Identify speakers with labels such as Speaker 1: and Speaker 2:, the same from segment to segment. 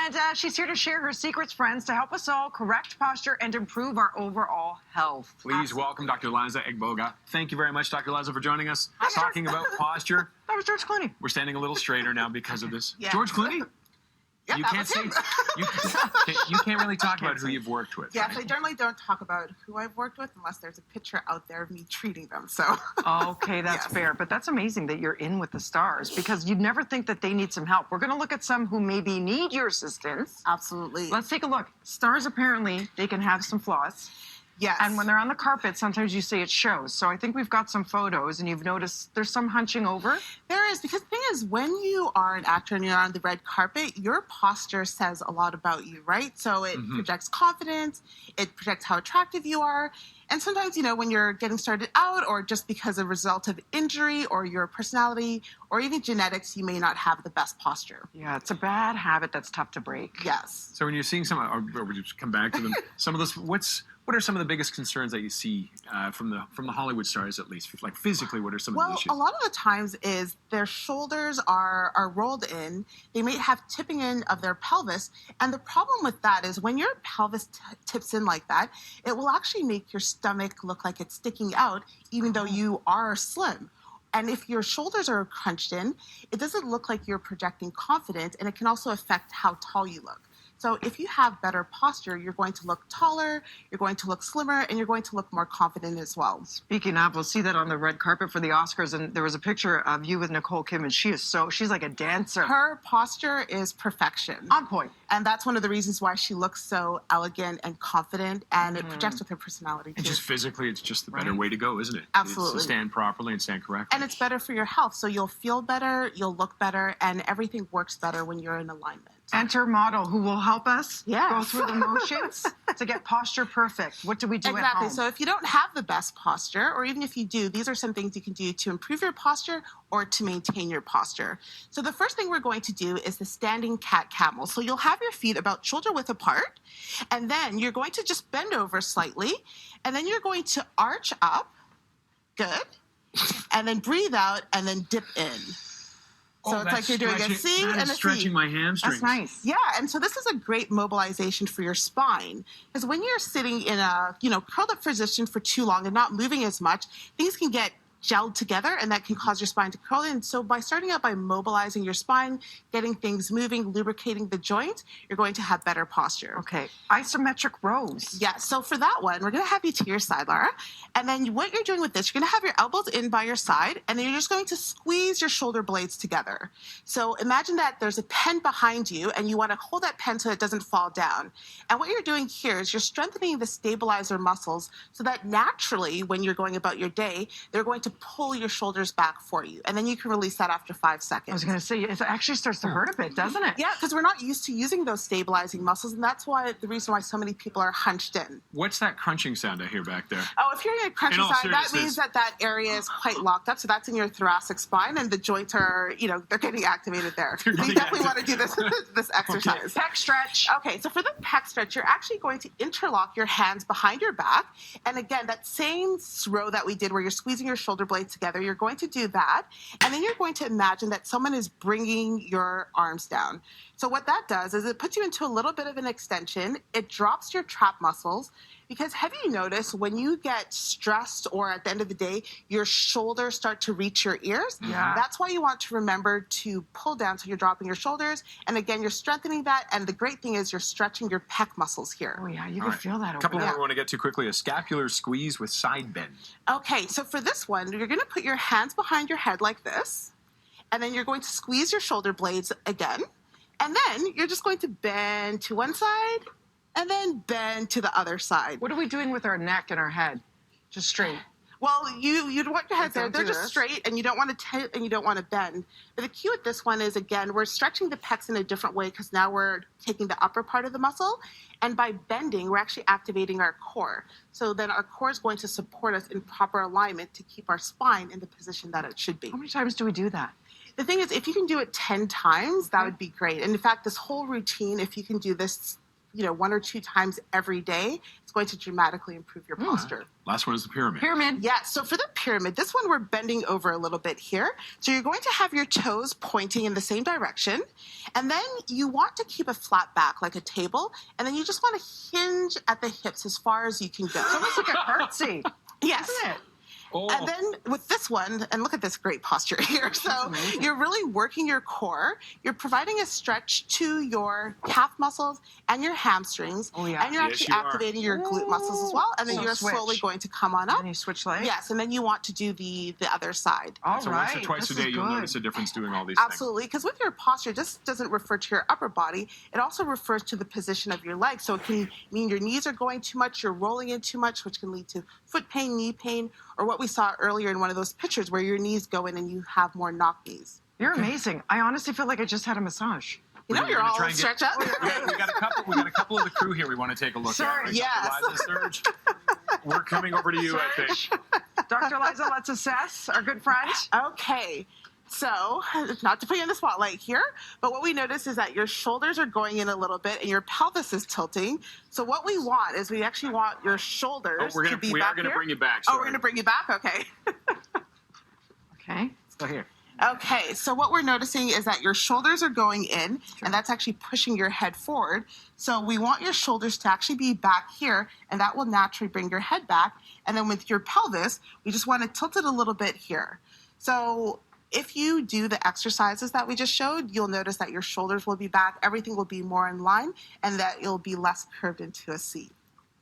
Speaker 1: And she's here to share her secrets, friends, to help us all correct posture and improve our overall health.
Speaker 2: Please welcome Dr. Liza Egboga. Thank you very much, Dr. Liza, for joining us. Talking about posture.
Speaker 1: That was George Clooney.
Speaker 2: We're standing a little straighter now because of this.
Speaker 3: Yeah.
Speaker 2: George Clooney?
Speaker 3: Yeah,
Speaker 2: You
Speaker 3: that
Speaker 2: can't
Speaker 3: was
Speaker 2: say
Speaker 3: him.
Speaker 2: you can't really talk about who you've worked with.
Speaker 3: Yes,
Speaker 2: right?
Speaker 3: I generally don't talk about who I've worked with unless there's a picture out there of me treating them. So.
Speaker 1: Okay, that's
Speaker 3: Yes.
Speaker 1: fair. But that's amazing that you're in with the stars because you'd never think that they need some help. We're going to look at some who maybe need your assistance.
Speaker 3: Absolutely.
Speaker 1: Let's take a look. Stars, apparently, they can have some flaws.
Speaker 3: Yes.
Speaker 1: And when they're on the carpet, sometimes you say it shows. So I think we've got some photos, and you've noticed there's some hunching over.
Speaker 3: There is, because the thing is, when you are an actor and you're on the red carpet, your posture says a lot about you, right? So it projects confidence, it projects how attractive you are. And sometimes, when you're getting started out or just because of a result of injury or your personality or even genetics, you may not have the best posture.
Speaker 1: Yeah, it's a bad habit that's tough to break.
Speaker 3: Yes.
Speaker 2: So when you're seeing some, or we just come back to them, some of those, what are some of the biggest concerns that you see from the Hollywood stars, at least? Like physically, what are some of the
Speaker 3: Well,
Speaker 2: issues?
Speaker 3: a lot of the times is their shoulders are rolled in. They may have tipping in of their pelvis. And the problem with that is when your pelvis tips in like that, it will actually make your stomach look like it's sticking out, even though you are slim. And if your shoulders are crunched in, it doesn't look like you're projecting confidence, and it can also affect how tall you look. So if you have better posture, you're going to look taller, you're going to look slimmer, and you're going to look more confident as well.
Speaker 1: Speaking of, we'll see that on the red carpet for the Oscars, and there was a picture of you with Nicole Kidman. She's like a dancer.
Speaker 3: Her posture is perfection.
Speaker 1: On point.
Speaker 3: And that's one of the reasons why she looks so elegant and confident, and it projects with her personality too.
Speaker 2: And just physically, it's just the better way to go, isn't it?
Speaker 3: Absolutely.
Speaker 2: It's to stand properly and stand correctly.
Speaker 3: And it's better for your health. So you'll feel better, you'll look better, and everything works better when you're in alignment.
Speaker 1: Enter model who will help us
Speaker 3: Yes.
Speaker 1: go through the motions to get posture perfect. What do we do at
Speaker 3: Exactly.
Speaker 1: home?
Speaker 3: So if you don't have the best posture, or even if you do, these are some things you can do to improve your posture or to maintain your posture. So the first thing we're going to do is the standing cat camel. So you'll have your feet about shoulder width apart, and then you're going to just bend over slightly, and then you're going to arch up. Good. And then breathe out, and then dip in. So it's like you're doing a C and a C.
Speaker 2: Stretching my hamstrings.
Speaker 1: That's nice.
Speaker 3: Yeah, and so this is a great mobilization for your spine. Because when you're sitting in a, curled up position for too long and not moving as much, things can get gelled together, and that can cause your spine to curl in. So by starting out by mobilizing your spine, getting things moving, lubricating the joint, you're going to have better posture.
Speaker 1: Okay, isometric rows.
Speaker 3: Yeah, so for that one, we're going to have you to your side, Laura. And then what you're doing with this, you're going to have your elbows in by your side, and then you're just going to squeeze your shoulder blades together. So imagine that there's a pen behind you, and you want to hold that pen so it doesn't fall down. And what you're doing here is you're strengthening the stabilizer muscles so that naturally, when you're going about your day, they're going to pull your shoulders back for you. And then you can release that after 5 seconds.
Speaker 1: I was going to say, it actually starts to hurt a bit, doesn't it?
Speaker 3: Yeah, because we're not used to using those stabilizing muscles, and that's why the reason why so many people are hunched in.
Speaker 2: What's that crunching sound I hear back there?
Speaker 3: Oh, if you're in a crunching
Speaker 2: all
Speaker 3: side, that
Speaker 2: seriousness.
Speaker 3: means that area is quite locked up. So that's in your thoracic spine, and the joints are, they're getting activated there. So you
Speaker 2: getting
Speaker 3: definitely want to do this exercise.
Speaker 1: Pec stretch.
Speaker 3: Okay, so for the pec stretch, you're actually going to interlock your hands behind your back. And again, that same row that we did where you're squeezing your shoulder blades together, you're going to do that. And then you're going to imagine that someone is bringing your arms down. So what that does is it puts you into a little bit of an extension. It drops your trap muscles. Because have you noticed when you get stressed or at the end of the day, your shoulders start to reach your ears?
Speaker 1: Yeah.
Speaker 3: That's why you want to remember to pull down so you're dropping your shoulders. And again, you're strengthening that. And the great thing is you're stretching your pec muscles here.
Speaker 1: Oh, yeah, you
Speaker 2: All
Speaker 1: can
Speaker 2: right.
Speaker 1: feel that
Speaker 2: A
Speaker 1: over
Speaker 2: couple
Speaker 1: there.
Speaker 2: more we want to get to quickly. A scapular squeeze with side bend.
Speaker 3: Okay, so for this one, you're going to put your hands behind your head like this. And then you're going to squeeze your shoulder blades again. And then you're just going to bend to one side and then bend to the other side.
Speaker 1: What are we doing with our neck and our head? Just straight.
Speaker 3: Well, you'd want your head there.
Speaker 1: Don't
Speaker 3: They're
Speaker 1: do
Speaker 3: just
Speaker 1: this.
Speaker 3: straight, and you don't want to tilt and you don't want to bend. But the key with this one is, again, we're stretching the pecs in a different way because now we're taking the upper part of the muscle. And by bending, we're actually activating our core. So then our core is going to support us in proper alignment to keep our spine in the position that it should be.
Speaker 1: How many times do we do that?
Speaker 3: The thing is, if you can do it 10 times, that would be great. And in fact, this whole routine, if you can do this 1 or 2 times every day, it's going to dramatically improve your posture.
Speaker 2: Last one is the pyramid.
Speaker 1: Pyramid.
Speaker 3: Yeah, so for the pyramid, this one we're bending over a little bit here. So you're going to have your toes pointing in the same direction. And then you want to keep a flat back like a table. And then you just want to hinge at the hips as far as you can go.
Speaker 1: It's almost like a curtsy,
Speaker 3: Yes.
Speaker 1: isn't it?
Speaker 2: Oh.
Speaker 3: And then with this one, and look at this great posture here. So you're really working your core. You're providing a stretch to your calf muscles and your hamstrings.
Speaker 1: Oh, yeah.
Speaker 3: And you're
Speaker 2: Yes,
Speaker 3: actually
Speaker 2: you are.
Speaker 3: activating your glute muscles as well. And then
Speaker 1: So
Speaker 3: you're
Speaker 1: switch.
Speaker 3: slowly going to come on up.
Speaker 1: And you switch legs.
Speaker 3: Yes, and then you want to do the other side.
Speaker 1: All
Speaker 2: So
Speaker 1: right.
Speaker 2: once or twice
Speaker 1: This
Speaker 2: a day,
Speaker 1: is
Speaker 2: you'll
Speaker 1: good.
Speaker 2: notice a difference doing all these
Speaker 3: Absolutely, because with your posture, this doesn't refer to your upper body. It also refers to the position of your legs. So it can mean your knees are going too much, you're rolling in too much, which can lead to foot pain, knee pain, or what we saw earlier in one of those pictures where your knees go in and you have more knock knees.
Speaker 1: You're amazing. I honestly feel like I just had a massage.
Speaker 3: You know,
Speaker 2: We're
Speaker 3: you're
Speaker 2: gonna
Speaker 3: all
Speaker 2: try and get-
Speaker 3: stretched out.
Speaker 2: We got a couple of the crew here we want to take a look
Speaker 1: Sorry.
Speaker 2: at. Right?
Speaker 3: Yes.
Speaker 2: Dr. Liza, Serge, we're coming over to you, I think.
Speaker 1: Dr. Liza, let's assess our good friend.
Speaker 3: Okay. So, not to put you in the spotlight here, but what we notice is that your shoulders are going in a little bit and your pelvis is tilting. So what we want is we actually want your shoulders
Speaker 2: Oh,
Speaker 3: to be
Speaker 2: we
Speaker 3: back
Speaker 2: are going to
Speaker 3: here.
Speaker 2: bring you back.
Speaker 3: Oh,
Speaker 2: Sorry.
Speaker 3: we're going to bring you back? Okay.
Speaker 1: Okay.
Speaker 2: Still here.
Speaker 3: Okay, so what we're noticing is that your shoulders are going in, and that's actually pushing your head forward. So we want your shoulders to actually be back here, and that will naturally bring your head back. And then with your pelvis, we just want to tilt it a little bit here. So if you do the exercises that we just showed, you'll notice that your shoulders will be back, everything will be more in line, and that you'll be less curved into a C.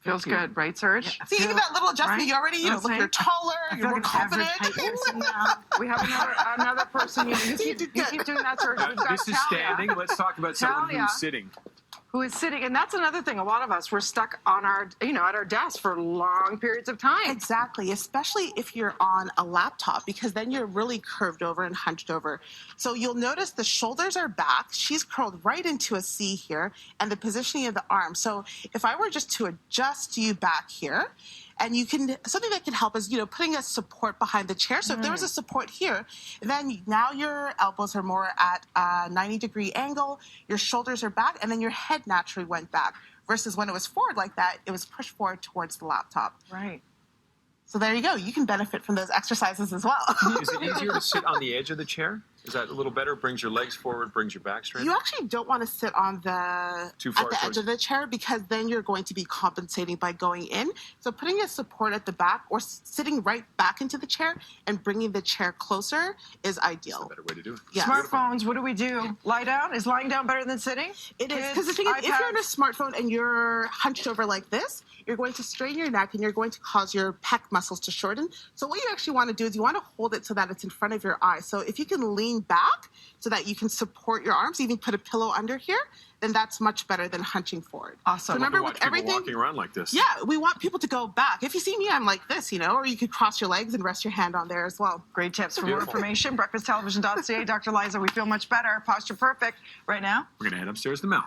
Speaker 1: Feels good, right, Serge?
Speaker 3: See, even that little adjustment,
Speaker 1: Right?
Speaker 3: you already, look,
Speaker 1: Okay.
Speaker 3: you're taller,
Speaker 1: I
Speaker 3: you're
Speaker 1: feel
Speaker 3: more
Speaker 1: like it's average
Speaker 3: confident.
Speaker 1: height person now. We have another person. You
Speaker 3: You
Speaker 1: keep,
Speaker 3: did
Speaker 1: you
Speaker 3: good.
Speaker 1: keep doing that, Serge. We've got
Speaker 2: This is
Speaker 1: Talia,
Speaker 2: standing. Let's talk about someone
Speaker 1: Talia.
Speaker 2: who's sitting.
Speaker 1: who is sitting, and that's another thing. A lot of us, we're stuck on our, at our desk for long periods of time.
Speaker 3: Exactly, especially if you're on a laptop, because then you're really curved over and hunched over. So you'll notice the shoulders are back. She's curled right into a C here, and the positioning of the arm. So if I were just to adjust you back here, and you can, something that can help is, putting a support behind the chair. So if there was a support here, then now your elbows are more at a 90-degree angle, your shoulders are back, and then your head naturally went back. Versus when it was forward like that, it was pushed forward towards the laptop.
Speaker 1: Right.
Speaker 3: So there you go. You can benefit from those exercises as well.
Speaker 2: Is it easier to sit on the edge of the chair? Is that a little better? Brings your legs forward, brings your back straight?
Speaker 3: You actually don't want to sit on the
Speaker 2: Too far
Speaker 3: at the edge
Speaker 2: towards-
Speaker 3: of the chair, because then you're going to be compensating by going in. So putting a support at the back or sitting right back into the chair and bringing the chair closer is
Speaker 2: That's
Speaker 3: ideal.
Speaker 2: a better way to do it.
Speaker 3: Yes.
Speaker 1: Smartphones, what do we do? Lie down? Is lying down better than sitting?
Speaker 3: It is,
Speaker 1: Kids,
Speaker 3: because the thing is, if you're on a
Speaker 1: iPads?
Speaker 3: smartphone and you're hunched over like this, you're going to strain your neck and you're going to cause your pec muscles to shorten. So what you actually want to do is you want to hold it so that it's in front of your eyes. So if you can lean back so that you can support your arms, even put a pillow under here, then that's much better than hunching forward.
Speaker 1: Awesome.
Speaker 3: So remember,
Speaker 2: Watch
Speaker 3: with
Speaker 2: people
Speaker 3: everything,
Speaker 2: walking around like this.
Speaker 3: yeah, we want people to go back. If you see me, I'm like this, or you could cross your legs and rest your hand on there as well.
Speaker 1: Great tips. For more
Speaker 2: Beautiful.
Speaker 1: information, breakfasttelevision.ca. Dr. Liza, we feel much better. Posture perfect right now.
Speaker 2: We're going to head upstairs to Mel.